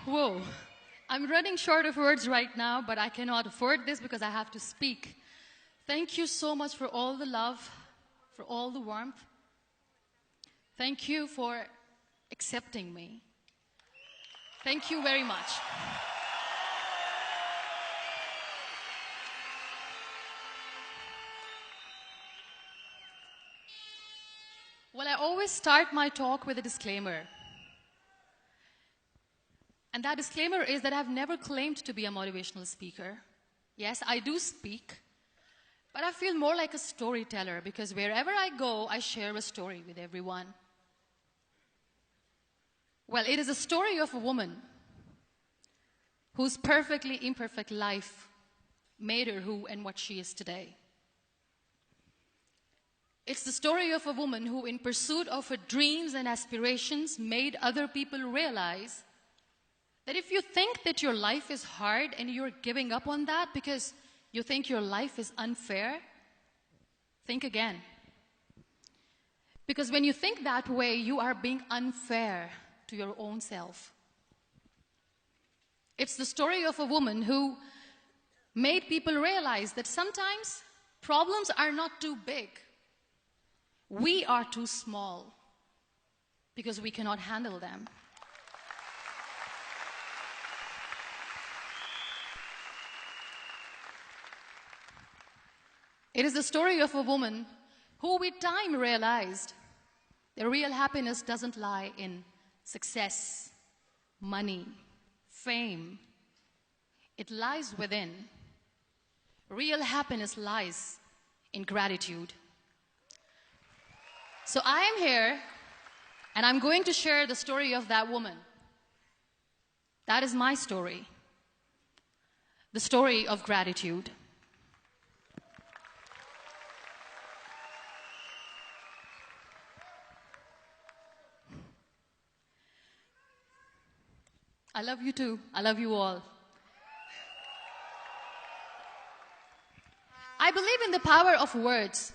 Whoa. I'm running short of words right now, but I cannot afford this because I have to speak. Thank you so much for all the love, for all the warmth. Thank you for accepting me. Thank you very much. Well, I always start my talk with a disclaimer. And that disclaimer is that I've never claimed to be a motivational speaker. Yes, I do speak, but I feel more like a storyteller because wherever I go, I share a story with everyone. Well, it is a story of a woman whose perfectly imperfect life made her who and what she is today. It's the story of a woman who, in pursuit of her dreams and aspirations, made other people realize that if you think that your life is hard and you're giving up on that because you think your life is unfair, think again. Because when you think that way, you are being unfair to your own self. It's the story of a woman who made people realize that sometimes problems are not too big. We are too small because we cannot handle them. It is the story of a woman who with time realized that real happiness doesn't lie in success, money, fame. It lies within. Real happiness lies in gratitude. So I am here, and I'm going to share the story of that woman. That is my story. The story of gratitude. I love you too. I love you all. I believe in the power of words.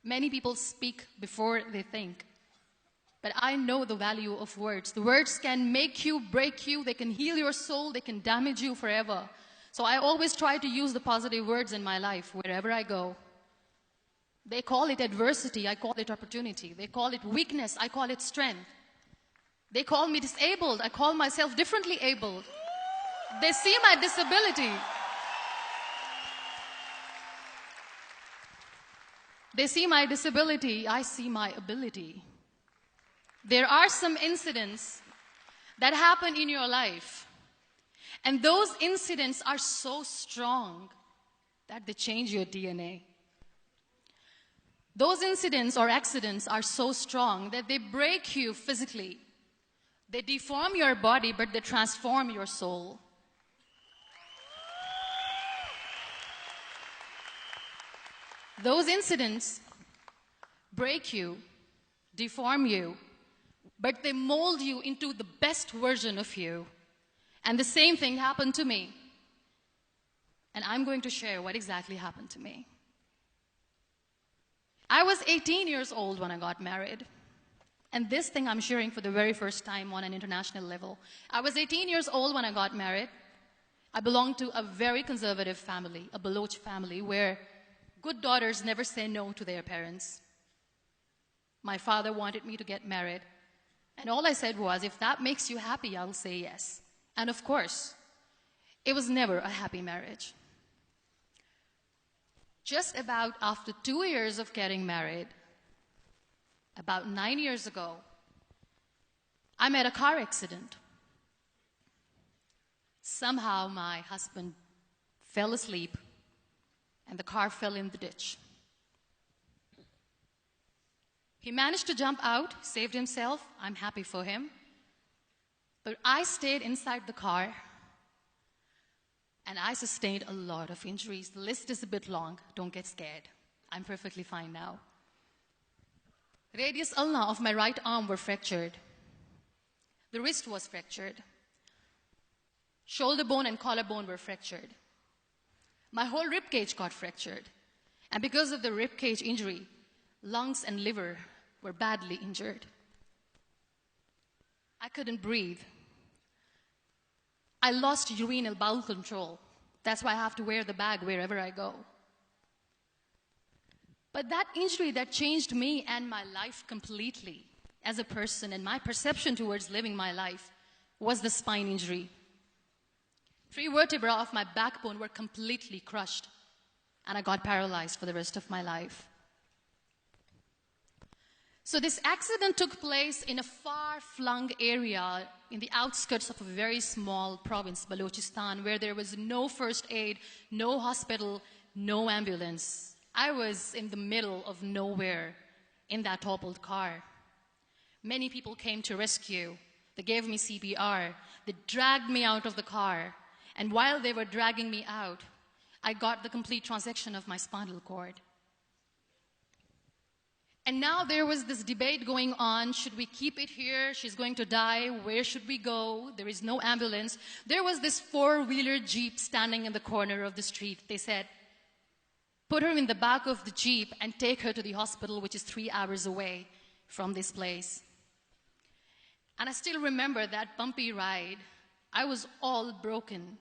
Many people speak before they think. But I know the value of words. The words can make you, break you, they can heal your soul, they can damage you forever. So I always try to use the positive words in my life wherever I go. They call it adversity, I call it opportunity. They call it weakness, I call it strength. They call me disabled, I call myself differently abled. They see my disability. They see my disability, I see my ability. There are some incidents that happen in your life, and those incidents are so strong that they change your DNA. Those incidents or accidents are so strong that they break you physically. They deform your body, but they transform your soul. Those incidents break you, deform you, but they mold you into the best version of you. And the same thing happened to me. And I'm going to share what exactly happened to me. I was 18 years old when I got married. And this thing I'm sharing for the very first time on an international level. I was 18 years old when I got married. I belonged to a very conservative family, a Baloch family, where good daughters never say no to their parents. My father wanted me to get married. And all I said was, if that makes you happy, I'll say yes. And of course, it was never a happy marriage. Just about after 2 years of getting married, about 9 years ago, I met a car accident. Somehow my husband fell asleep and the car fell in the ditch. He managed to jump out, saved himself. I'm happy for him. But I stayed inside the car, and I sustained a lot of injuries. The list is a bit long. Don't get scared. I'm perfectly fine now. Radius ulna of my right arm were fractured. The wrist was fractured. Shoulder bone and collarbone were fractured. My whole rib cage got fractured. And because of the rib cage injury, lungs and liver were badly injured. I couldn't breathe. I lost urinary bowel control. That's why I have to wear the bag wherever I go. But that injury that changed me and my life completely as a person and my perception towards living my life was the spine injury. 3 vertebrae of my backbone were completely crushed, and I got paralyzed for the rest of my life. So this accident took place in a far-flung area in the outskirts of a very small province, Balochistan, where there was no first aid, no hospital, no ambulance. I was in the middle of nowhere in that toppled car. Many people came to rescue. They gave me CPR. They dragged me out of the car. And while they were dragging me out, I got the complete transection of my spinal cord. And now there was this debate going on. Should we keep it here? She's going to die. Where should we go? There is no ambulance. There was this 4-wheeler Jeep standing in the corner of the street. They said, put her in the back of the Jeep and take her to the hospital, which is 3 hours away from this place. And I still remember that bumpy ride. I was all broken.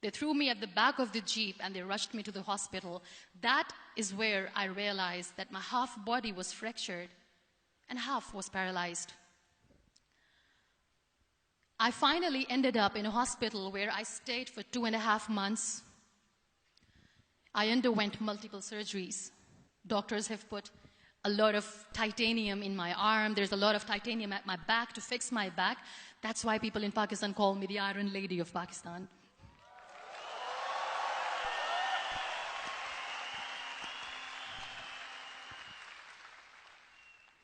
They threw me at the back of the Jeep and they rushed me to the hospital. That is where I realized that my half body was fractured and half was paralyzed. I finally ended up in a hospital where I stayed for 2.5 months. I underwent multiple surgeries. Doctors have put a lot of titanium in my arm. There's a lot of titanium at my back to fix my back. That's why people in Pakistan call me the Iron Lady of Pakistan.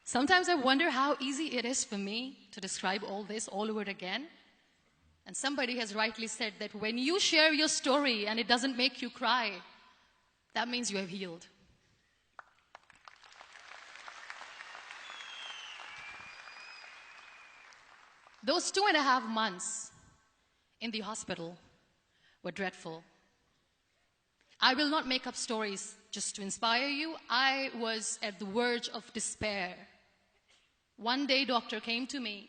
Sometimes I wonder how easy it is for me to describe all this all over again. And somebody has rightly said that when you share your story and it doesn't make you cry, that means you have healed. Those 2.5 months in the hospital were dreadful. I will not make up stories just to inspire you. I was at the verge of despair. One day, doctor came to me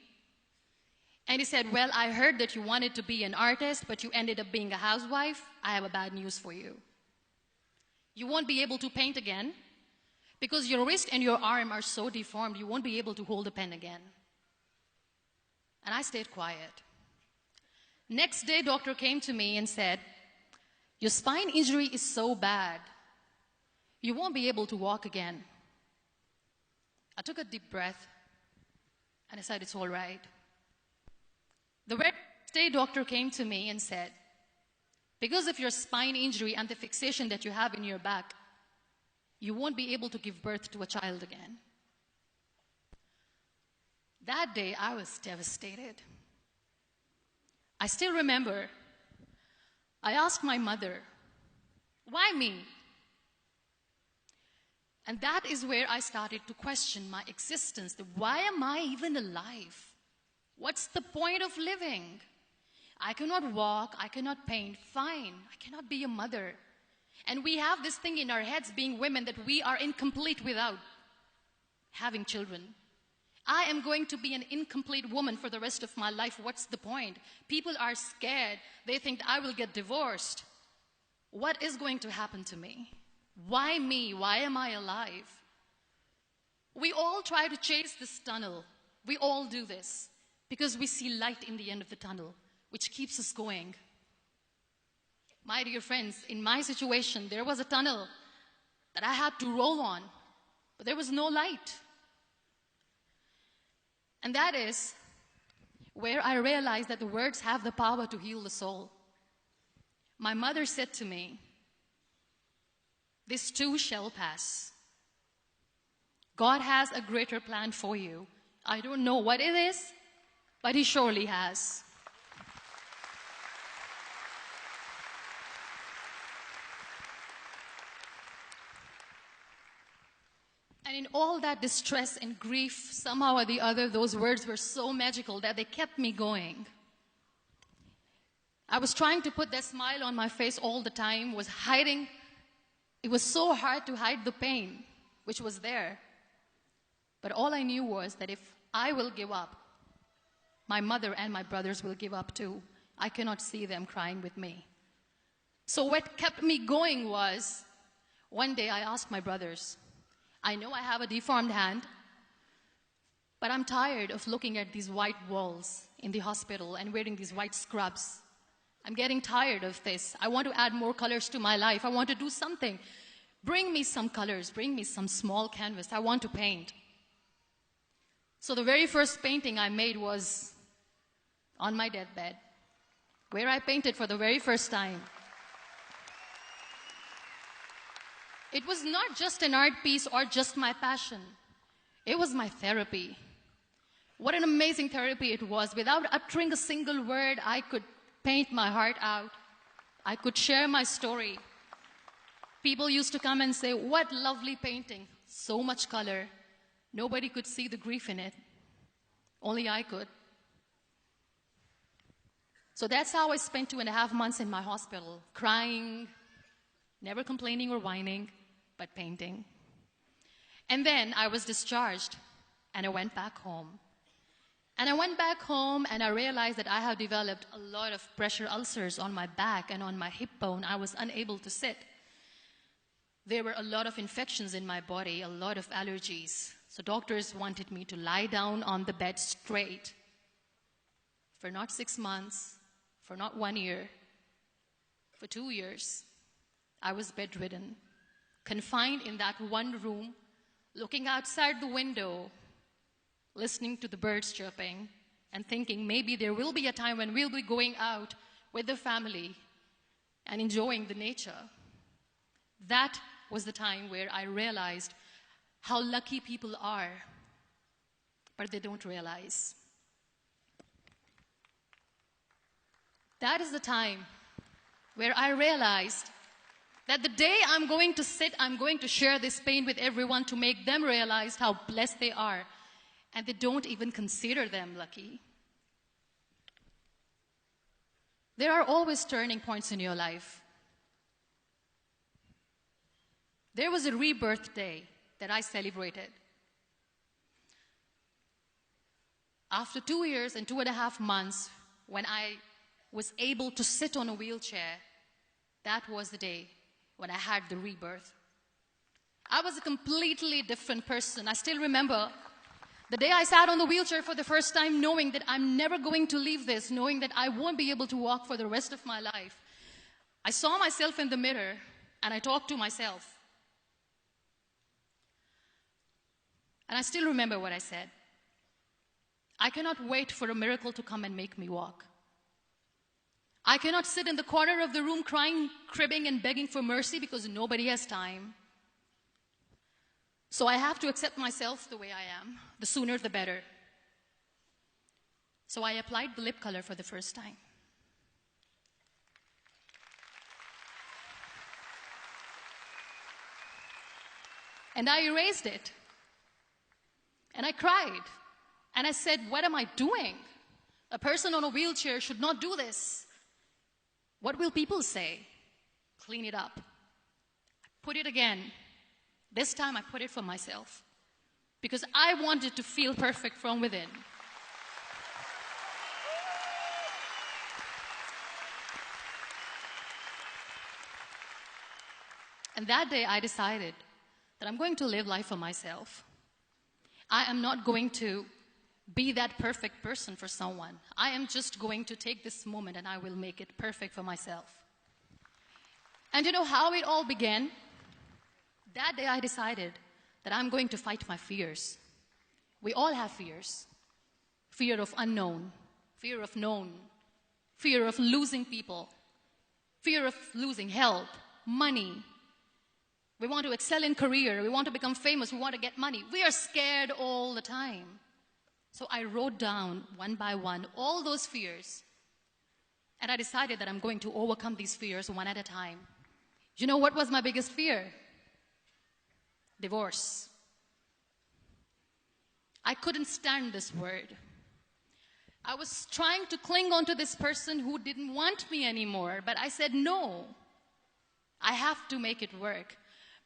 and he said, well, I heard that you wanted to be an artist, but you ended up being a housewife. I have a bad news for you. You won't be able to paint again because your wrist and your arm are so deformed, you won't be able to hold a pen again. And I stayed quiet. Next day, doctor came to me and said, your spine injury is so bad, you won't be able to walk again. I took a deep breath and I said, it's all right. The next day, doctor came to me and said, because of your spine injury and the fixation that you have in your back, you won't be able to give birth to a child again. That day, I was devastated. I still remember, I asked my mother, why me? And that is where I started to question my existence. Why am I even alive? What's the point of living? I cannot walk, I cannot paint, fine. I cannot be a mother. And we have this thing in our heads, being women, that we are incomplete without having children. I am going to be an incomplete woman for the rest of my life. What's the point? People are scared. They think I will get divorced. What is going to happen to me? Why me? Why am I alive? We all try to chase this tunnel. We all do this because we see light in the end of the tunnel, which keeps us going. My dear friends, in my situation, there was a tunnel that I had to roll on, but there was no light. And that is where I realized that the words have the power to heal the soul. My mother said to me, this too shall pass. God has a greater plan for you. I don't know what it is, but He surely has. And in all that distress and grief, somehow or the other, those words were so magical that they kept me going. I was trying to put that smile on my face all the time, was hiding. It was so hard to hide the pain, which was there. But all I knew was that if I will give up, my mother and my brothers will give up too. I cannot see them crying with me. So what kept me going was, one day I asked my brothers, I know I have a deformed hand, but I'm tired of looking at these white walls in the hospital and wearing these white scrubs. I'm getting tired of this. I want to add more colors to my life. I want to do something. Bring me some colors. Bring me some small canvas. I want to paint. So the very first painting I made was on my deathbed, where I painted for the very first time. It was not just an art piece or just my passion. It was my therapy. What an amazing therapy it was. Without uttering a single word, I could paint my heart out. I could share my story. People used to come and say, what lovely painting. So much color. Nobody could see the grief in it. Only I could. So that's how I spent 2.5 months in my hospital, crying, never complaining or whining, but painting. And then I was discharged, and I went back home. And I went back home, and I realized that I had developed a lot of pressure ulcers on my back and on my hip bone. I was unable to sit. There were a lot of infections in my body, a lot of allergies. So doctors wanted me to lie down on the bed straight for not 6 months, for not 1 year, for 2 years. I was bedridden, confined in that one room, looking outside the window, listening to the birds chirping, and thinking maybe there will be a time when we'll be going out with the family and enjoying the nature. That was the time where I realized how lucky people are, but they don't realize. That is the time where I realized that the day I'm going to sit, I'm going to share this pain with everyone to make them realize how blessed they are. And they don't even consider them lucky. There are always turning points in your life. There was a rebirth day that I celebrated. After 2 years and 2.5 months, when I was able to sit on a wheelchair, that was the day when I had the rebirth. I was a completely different person. I still remember the day I sat on the wheelchair for the first time, knowing that I'm never going to leave this, knowing that I won't be able to walk for the rest of my life. I saw myself in the mirror, and I talked to myself. And I still remember what I said. I cannot wait for a miracle to come and make me walk. I cannot sit in the corner of the room crying, cribbing, and begging for mercy because nobody has time. So I have to accept myself the way I am. The sooner, the better. So I applied the lip color for the first time. And I erased it. And I cried. And I said, what am I doing? A person on a wheelchair should not do this. What will people say? Clean it up. Put it again. This time I put it for myself. Because I wanted to feel perfect from within. And that day I decided that I'm going to live life for myself. I am not going to be that perfect person for someone. I am just going to take this moment and I will make it perfect for myself. And you know how it all began? That day I decided that I'm going to fight my fears. We all have fears. Fear of unknown, fear of known, fear of losing people, fear of losing help, money. We want to excel in career, we want to become famous, we want to get money. We are scared all the time. So I wrote down one by one all those fears. And I decided that I'm going to overcome these fears one at a time. You know what was my biggest fear? Divorce. I couldn't stand this word. I was trying to cling on to this person who didn't want me anymore, but I said no. I have to make it work.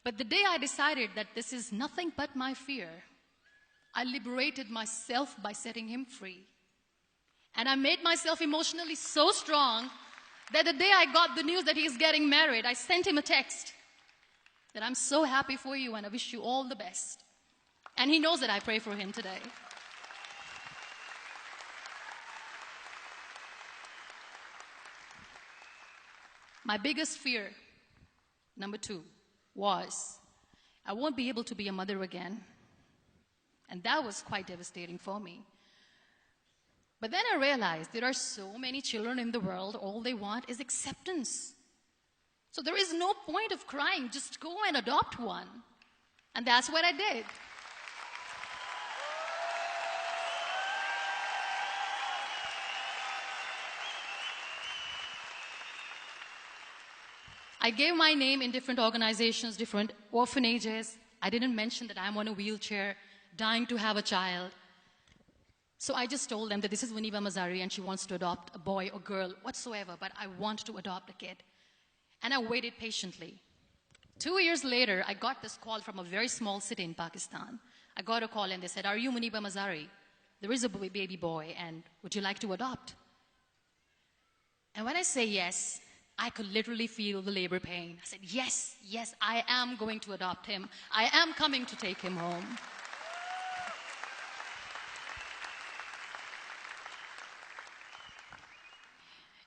But the day I decided that this is nothing but my fear, I liberated myself by setting him free. And I made myself emotionally so strong that the day I got the news that he's getting married, I sent him a text that I'm so happy for you and I wish you all the best. And he knows that I pray for him today. My biggest fear, number 2, was I won't be able to be a mother again. And that was quite devastating for me. But then I realized there are so many children in the world, all they want is acceptance. So there is no point of crying, just go and adopt one. And that's what I did. I gave my name in different organizations, different orphanages. I didn't mention that I'm on a wheelchair, dying to have a child. So I just told them that this is Muniba Masari and she wants to adopt a boy or girl, whatsoever, but I want to adopt a kid. And I waited patiently. 2 years later, I got this call from a very small city in Pakistan. I got a call and they said, "Are you Muniba Masari? There is a baby boy and would you like to adopt?" And when I say yes, I could literally feel the labor pain. I said, yes, yes, I am going to adopt him. I am coming to take him home.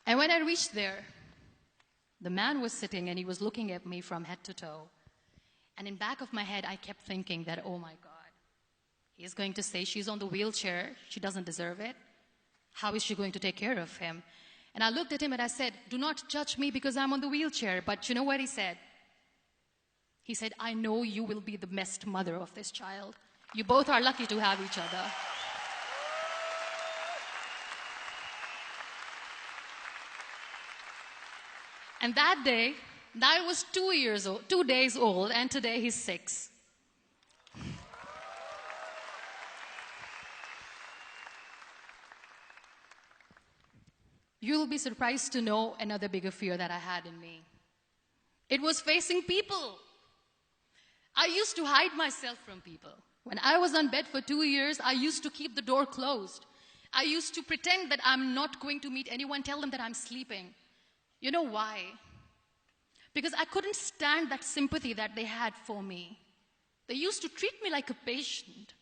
And when I reached there, the man was sitting and he was looking at me from head to toe. And in back of my head, I kept thinking that, oh my God, he's going to say she's on the wheelchair. She doesn't deserve it. How is she going to take care of him? And I looked at him and I said, do not judge me because I'm on the wheelchair. But you know what he said? He said, I know you will be the best mother of this child. You both are lucky to have each other. And that day, I was 2 days old, and today he's 6. You'll be surprised to know another bigger fear that I had in me. It was facing people. I used to hide myself from people. When I was on bed for 2 years, I used to keep the door closed. I used to pretend that I'm not going to meet anyone, tell them that I'm sleeping. You know why? Because I couldn't stand that sympathy that they had for me. They used to treat me like a patient.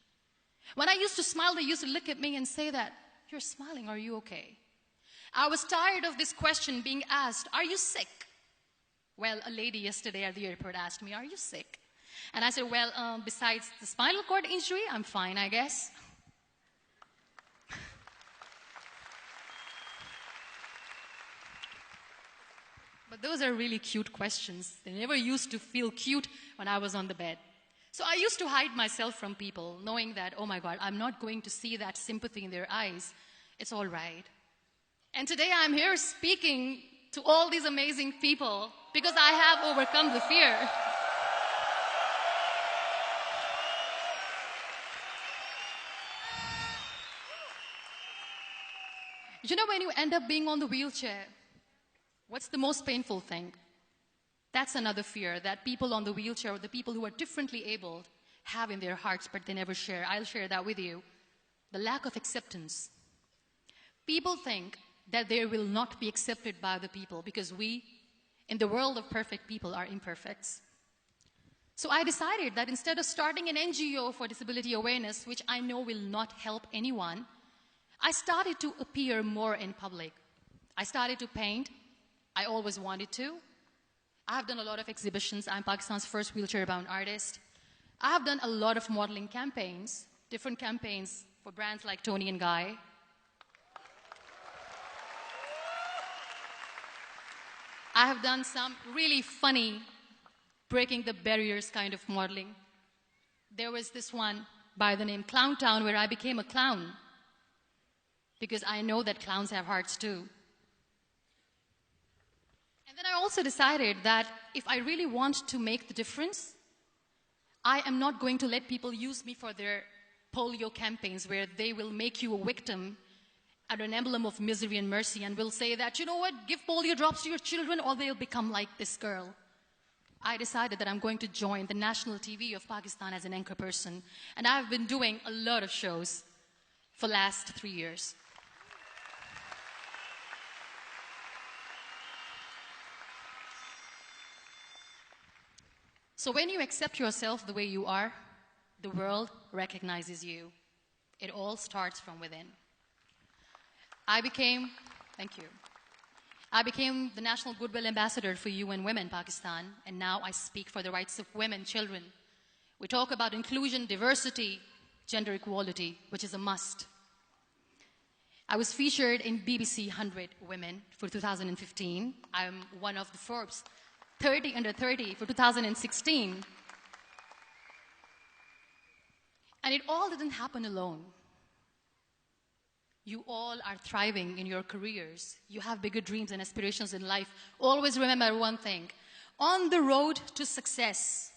When I used to smile, they used to look at me and say that, you're smiling, are you okay? I was tired of this question being asked, are you sick? Well, a lady yesterday at the airport asked me, are you sick? And I said, well, besides the spinal cord injury, I'm fine, I guess. But those are really cute questions. They never used to feel cute when I was on the bed. So I used to hide myself from people, knowing that, oh my God, I'm not going to see that sympathy in their eyes. It's all right. And today I'm here speaking to all these amazing people because I have overcome the fear. You know, when you end up being on the wheelchair, what's the most painful thing? That's another fear that people on the wheelchair, or the people who are differently abled, have in their hearts, but they never share. I'll share that with you. The lack of acceptance. People think that they will not be accepted by the people because we, in the world of perfect people, are imperfects. So I decided that instead of starting an NGO for disability awareness, which I know will not help anyone, I started to appear more in public. I started to paint. I always wanted to. I have done a lot of exhibitions. I'm Pakistan's first wheelchair-bound artist. I have done a lot of modeling campaigns, different campaigns for brands like Tony and Guy. I have done some really funny, breaking the barriers kind of modeling. There was this one by the name Clown Town where I became a clown because I know that clowns have hearts too. And then I also decided that if I really want to make the difference, I am not going to let people use me for their polio campaigns where they will make you a victim and an emblem of misery and mercy and will say that, you know what, give polio drops to your children or they'll become like this girl. I decided that I'm going to join the national TV of Pakistan as an anchor person. And I've been doing a lot of shows for the last 3 years. So when you accept yourself the way you are, the world recognizes you. It all starts from within. Thank you. I became the National Goodwill Ambassador for UN Women Pakistan, and now I speak for the rights of women, children. We talk about inclusion, diversity, gender equality, which is a must. I was featured in BBC 100 Women for 2015. I'm one of the Forbes 30 under 30 for 2016. And it all didn't happen alone. You all are thriving in your careers. You have bigger dreams and aspirations in life. Always remember one thing. On the road to success,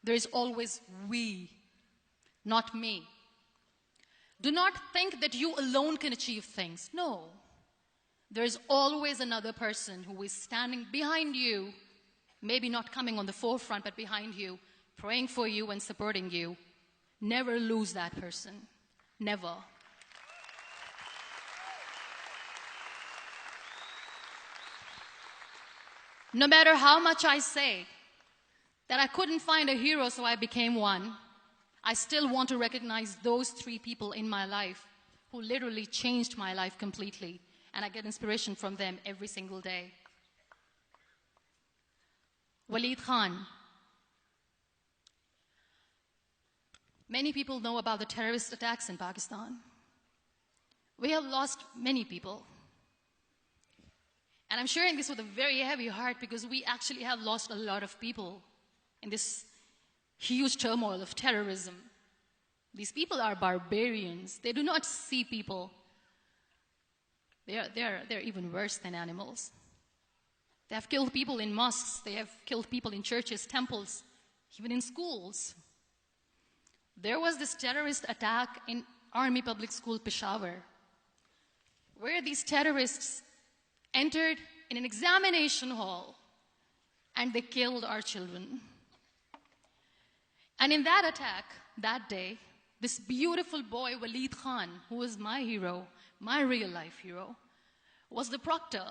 there is always we, not me. Do not think that you alone can achieve things. No. There is always another person who is standing behind you, maybe not coming on the forefront, but behind you, praying for you and supporting you. Never lose that person. Never. No matter how much I say that I couldn't find a hero, so I became one, I still want to recognize those 3 people in my life who literally changed my life completely, and I get inspiration from them every single day. Waleed Khan. Many people know about the terrorist attacks in Pakistan. We have lost many people. And I'm sharing this with a very heavy heart because we actually have lost a lot of people in this huge turmoil of terrorism. These people are barbarians. They do not see people. They're even worse than animals. They have killed people in mosques. They have killed people in churches, temples, even in schools. There was this terrorist attack in Army Public School, Peshawar, where these terrorists entered in an examination hall and they killed our children. And in that attack, that day, this beautiful boy, Waleed Khan, who was my hero, my real life hero, was the proctor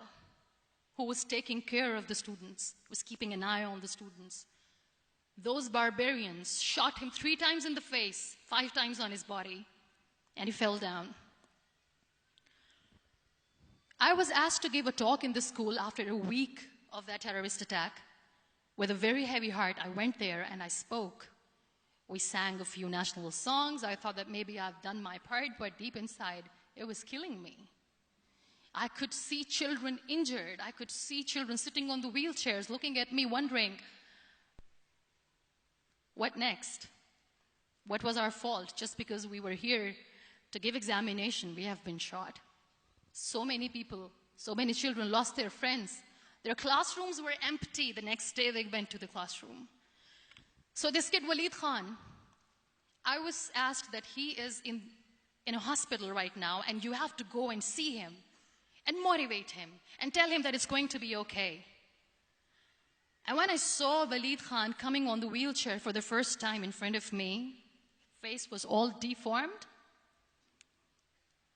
who was taking care of the students, was keeping an eye on the students. Those barbarians shot him 3 times in the face, 5 times on his body, and he fell down. I was asked to give a talk in the school after a week of that terrorist attack. With a very heavy heart, I went there and I spoke. We sang a few national songs. I thought that maybe I've done my part, but deep inside, it was killing me. I could see children injured. I could see children sitting on the wheelchairs, looking at me, wondering, what next? What was our fault? Just because we were here to give examination, we have been shot. So many people, so many children lost their friends. Their classrooms were empty. The next day they went to the classroom. So this kid, Waleed Khan, I was asked that he is in a hospital right now, and you have to go and see him and motivate him and tell him that it's going to be okay. And when I saw Waleed Khan coming on the wheelchair for the first time in front of me, face was all deformed.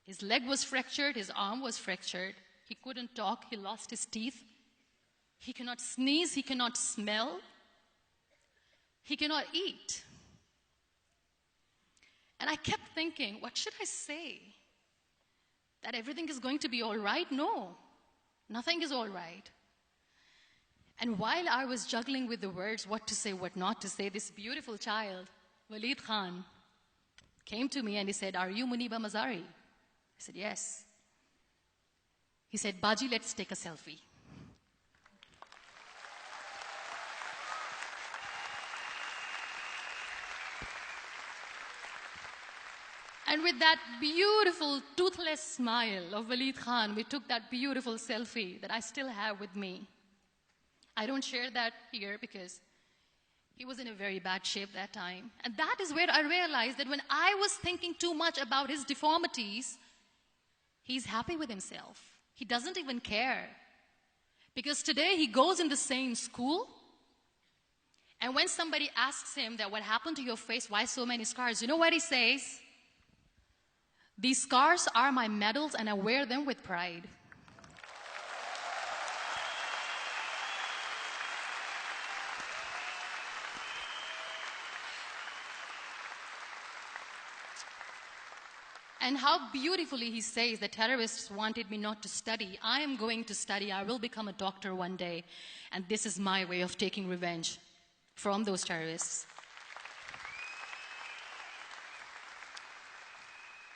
His leg was fractured, his arm was fractured. He couldn't talk, he lost his teeth. He cannot sneeze, he cannot smell. He cannot eat. And I kept thinking, what should I say? That everything is going to be all right? No, nothing is all right. And while I was juggling with the words, what to say, what not to say, this beautiful child, Waleed Khan, came to me and he said, "Are you Muniba Mazari?" I said, "Yes." He said, "Baji, let's take a selfie." And with that beautiful, toothless smile of Waleed Khan, we took that beautiful selfie that I still have with me. I don't share that here because he was in a very bad shape that time. And that is where I realized that when I was thinking too much about his deformities, he's happy with himself. He doesn't even care. Because today he goes in the same school, and when somebody asks him that what happened to your face, why so many scars, you know what he says? "These scars are my medals and I wear them with pride." And how beautifully he says the terrorists wanted me not to study. I am going to study. I will become a doctor one day. And this is my way of taking revenge from those terrorists.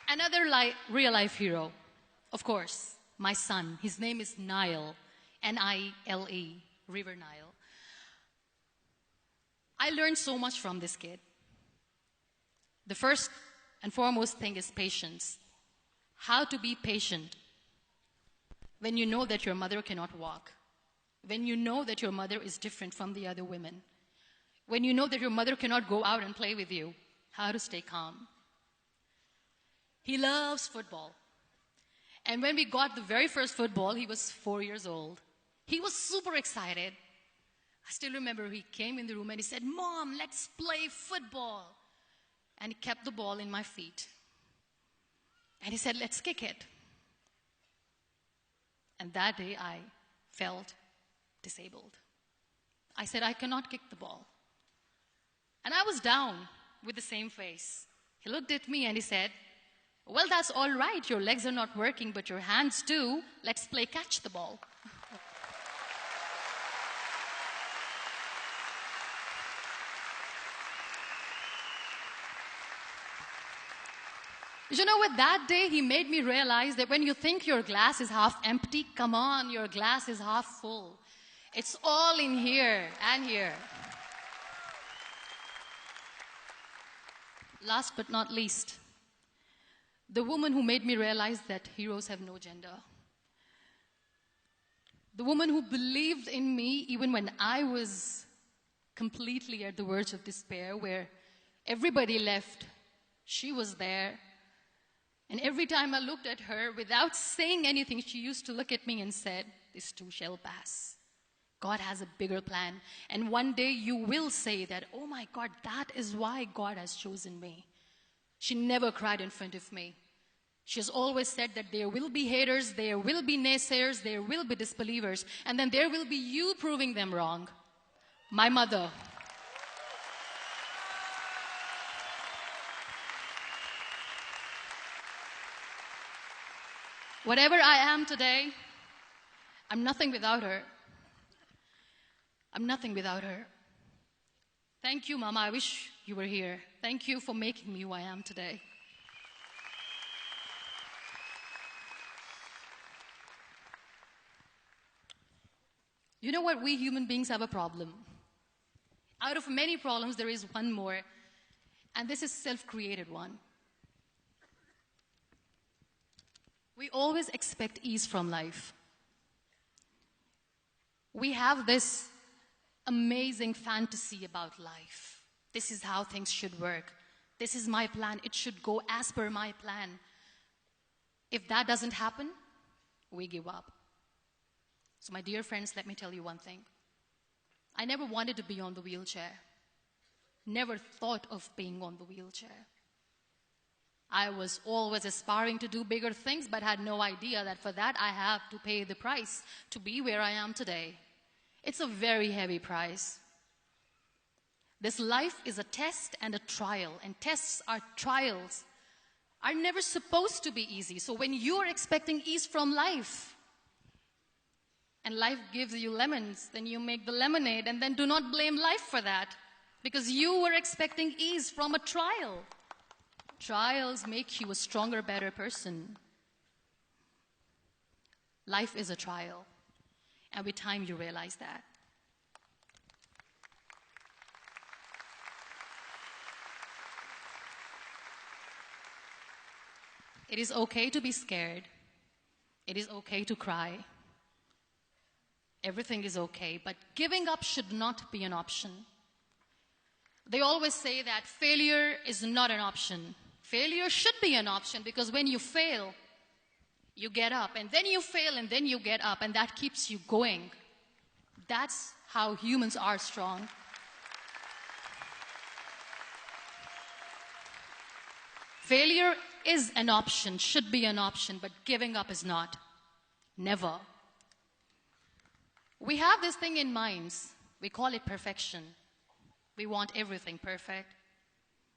Another real-life hero, of course, my son. His name is Nile, N-I-L-E, River Nile. I learned so much from this kid. The first and foremost thing is patience. How to be patient when you know that your mother cannot walk, when you know that your mother is different from the other women, when you know that your mother cannot go out and play with you, how to stay calm. He loves football. And when we got the very first football, he was 4 years old. He was super excited. I still remember he came in the room and he said, "Mom, let's play football." And he kept the ball in my feet. And he said, "Let's kick it." And that day I felt disabled. I said, "I cannot kick the ball." And I was down with the same face. He looked at me and he said, "Well, that's all right. Your legs are not working, but your hands do. Let's play catch the ball." You know what? That day he made me realize that when you think your glass is half empty, come on, your glass is half full. It's all in here and here. Last but not least, the woman who made me realize that heroes have no gender. The woman who believed in me even when I was completely at the verge of despair, where everybody left, she was there. And every time I looked at her, without saying anything, she used to look at me and said, "This too shall pass. God has a bigger plan. And one day you will say that, oh my God, that is why God has chosen me." She never cried in front of me. She has always said that there will be haters, there will be naysayers, there will be disbelievers, and then there will be you proving them wrong. My mother. Whatever I am today, I'm nothing without her. I'm nothing without her. Thank you, Mama. I wish you were here. Thank you for making me who I am today. You know what? We human beings have a problem. Out of many problems, there is one more, and this is self-created one. We always expect ease from life. We have this amazing fantasy about life. This is how things should work. This is my plan. It should go as per my plan. If that doesn't happen, we give up. So my dear friends, let me tell you one thing. I never wanted to be on the wheelchair. Never thought of being on the wheelchair. I was always aspiring to do bigger things, but had no idea that for that I have to pay the price to be where I am today. It's a very heavy price. This life is a test and a trial, and tests are trials are never supposed to be easy. So when you're expecting ease from life, and life gives you lemons, then you make the lemonade, and then do not blame life for that, because you were expecting ease from a trial. Trials make you a stronger, better person. Life is a trial, and with time you realize that. It is okay to be scared. It is okay to cry. Everything is okay, but giving up should not be an option. They always say that failure is not an option. Failure should be an option, because when you fail, you get up, and then you fail, and then you get up, and that keeps you going. That's how humans are strong. Failure is an option, should be an option, but giving up is not. Never. We have this thing in minds. We call it perfection. We want everything perfect.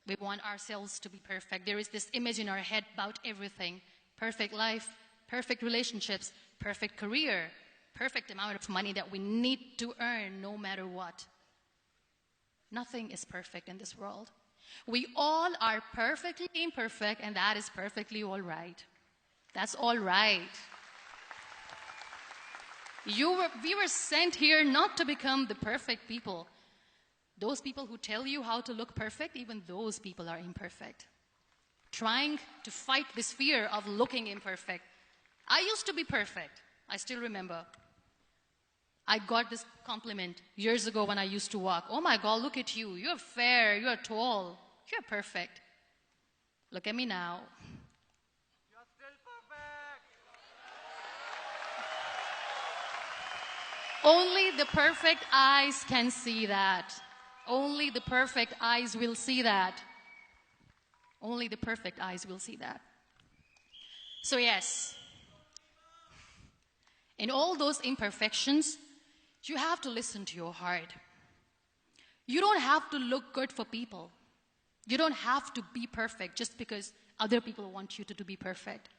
We want ourselves to be perfect. There is this image in our head about everything. Perfect life, perfect relationships, perfect career, perfect amount of money that we need to earn no matter what. Nothing is perfect in this world. We all are perfectly imperfect, and that is perfectly all right. That's all right. We were sent here not to become the perfect people. Those people who tell you how to look perfect, even those people are imperfect. Trying to fight this fear of looking imperfect. I used to be perfect. I still remember. I got this compliment years ago when I used to walk. Oh my God, look at you. You're fair, you're tall, you're perfect. Look at me now. You're still perfect. Only the perfect eyes can see that. Only the perfect eyes will see that. Only the perfect eyes will see that. So yes, in all those imperfections, you have to listen to your heart. You don't have to look good for people. You don't have to be perfect just because other people want you to be perfect.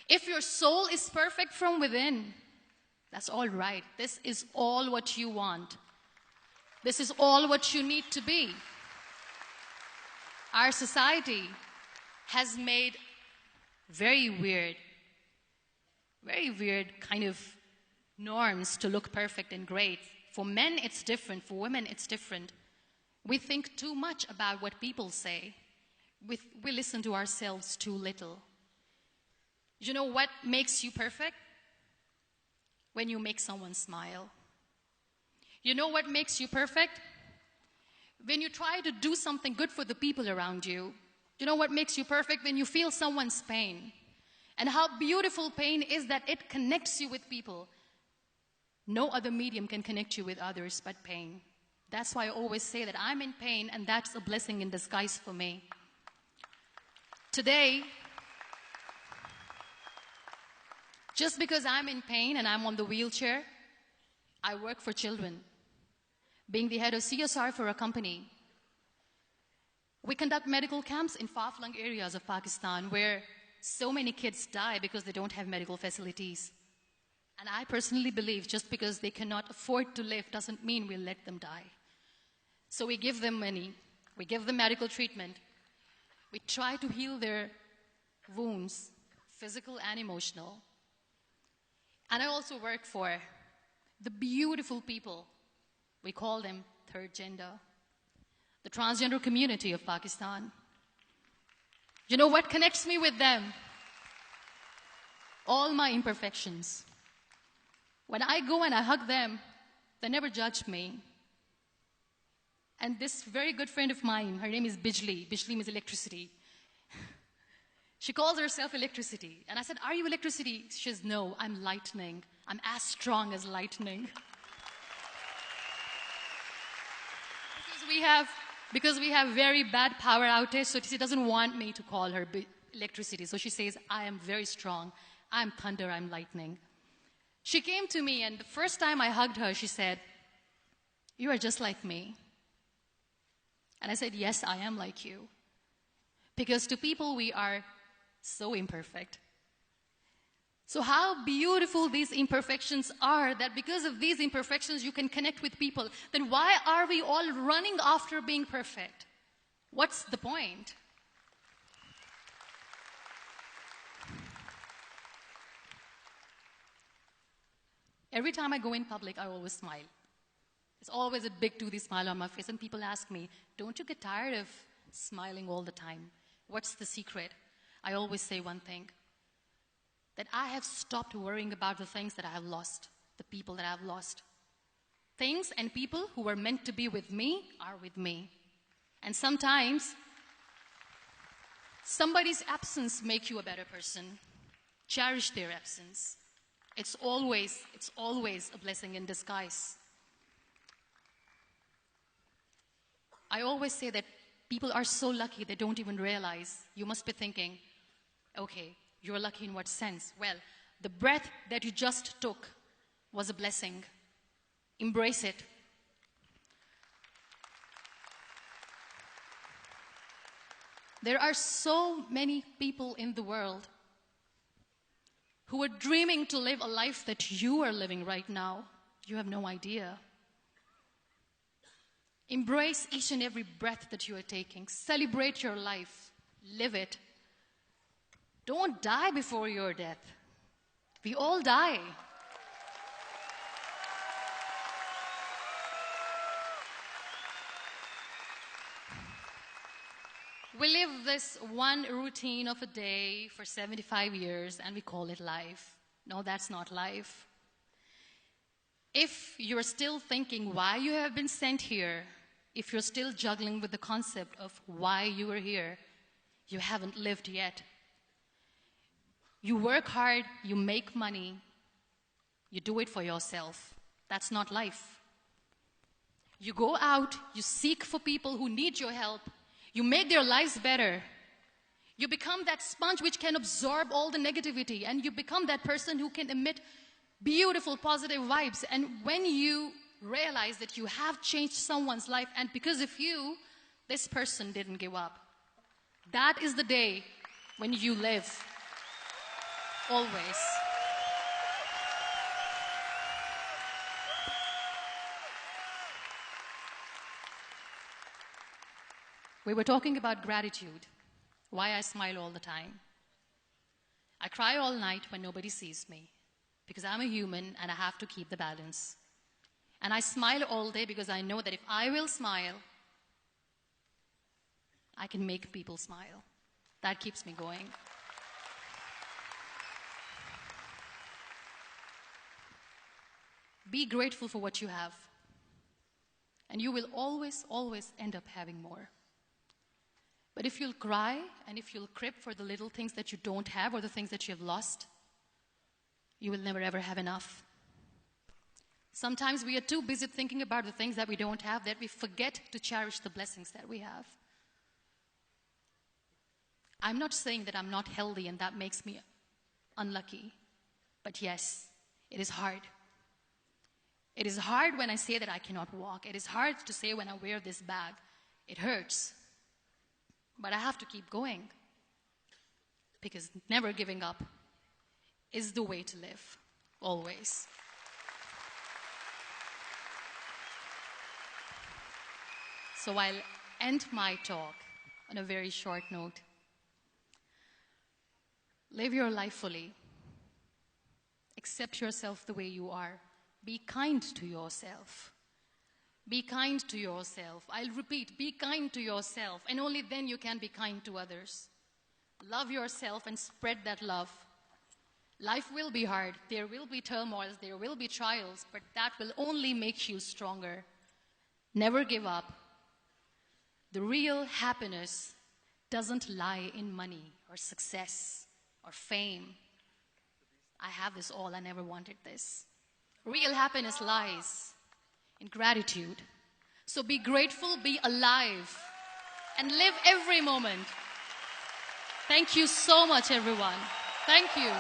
If your soul is perfect from within, that's all right. This is all what you want. This is all what you need to be. Our society has made very weird kind of norms to look perfect and great. For men, it's different. For women, it's different. We think too much about what people say. We listen to ourselves too little. You know what makes you perfect? When you make someone smile. You know what makes you perfect? When you try to do something good for the people around you. You know what makes you perfect? When you feel someone's pain. And how beautiful pain is that it connects you with people. No other medium can connect you with others but pain. That's why I always say that I'm in pain, and that's a blessing in disguise for me. Today, just because I'm in pain and I'm on the wheelchair, I work for children. Being the head of CSR for a company, we conduct medical camps in far-flung areas of Pakistan where so many kids die because they don't have medical facilities. And I personally believe just because they cannot afford to live doesn't mean we'll let them die. So we give them money, we give them medical treatment, we try to heal their wounds, physical and emotional. And I also work for the beautiful people. We call them third gender, the transgender community of Pakistan. You know what connects me with them? All my imperfections. When I go and I hug them, they never judge me. And this very good friend of mine, her name is Bijli. Bijli means electricity. She calls herself electricity. And I said, are you electricity? She says, no, I'm lightning. I'm as strong as lightning. Because we have very bad power outage, so she doesn't want me to call her electricity. So she says, I am very strong. I'm thunder, I'm lightning. She came to me, and the first time I hugged her, she said, you are just like me. And I said, yes, I am like you. Because to people, we are so imperfect. So how beautiful these imperfections are, that because of these imperfections you can connect with people. Then why are we all running after being perfect? What's the point? Every time I go in public, I always smile. There's always a big toothy smile on my face, and people ask me, don't you get tired of smiling all the time? What's the secret? I always say one thing, that I have stopped worrying about the things that I have lost, the people that I have lost. Things and people who were meant to be with me are with me. And sometimes, somebody's absence makes you a better person. Cherish their absence. It's always a blessing in disguise. I always say that people are so lucky they don't even realize. You must be thinking, okay, you're lucky in what sense? Well, the breath that you just took was a blessing. Embrace it. There are so many people in the world who are dreaming to live a life that you are living right now. You have no idea. Embrace each and every breath that you are taking. Celebrate your life. Live it. Don't die before your death. We all die. We live this one routine of a day for 75 years and we call it life. No, that's not life. If you're still thinking why you have been sent here, if you're still juggling with the concept of why you are here, you haven't lived yet. You work hard, you make money, you do it for yourself. That's not life. You go out, you seek for people who need your help, you make their lives better. You become that sponge which can absorb all the negativity, and you become that person who can emit beautiful, positive vibes. And when you realize that you have changed someone's life, and because of you, this person didn't give up, that is the day when you live. Always. We were talking about gratitude, why I smile all the time. I cry all night when nobody sees me, because I'm a human and I have to keep the balance. And I smile all day because I know that if I will smile, I can make people smile. That keeps me going. Be grateful for what you have, and you will always, always end up having more. But if you'll cry and if you'll crib for the little things that you don't have or the things that you have lost, you will never ever have enough. Sometimes we are too busy thinking about the things that we don't have that we forget to cherish the blessings that we have. I'm not saying that I'm not healthy and that makes me unlucky, but yes, it is hard. It is hard when I say that I cannot walk. It is hard to say when I wear this bag. It hurts. But I have to keep going, because never giving up is the way to live, always. So I'll end my talk on a very short note. Live your life fully. Accept yourself the way you are. Be kind to yourself. Be kind to yourself. I'll repeat, be kind to yourself, and only then you can be kind to others. Love yourself and spread that love. Life will be hard. There will be turmoils. There will be trials, but that will only make you stronger. Never give up. The real happiness doesn't lie in money or success or fame. I have this all. I never wanted this. Real happiness lies in gratitude. So be grateful, be alive, and live every moment. Thank you so much, everyone. Thank you.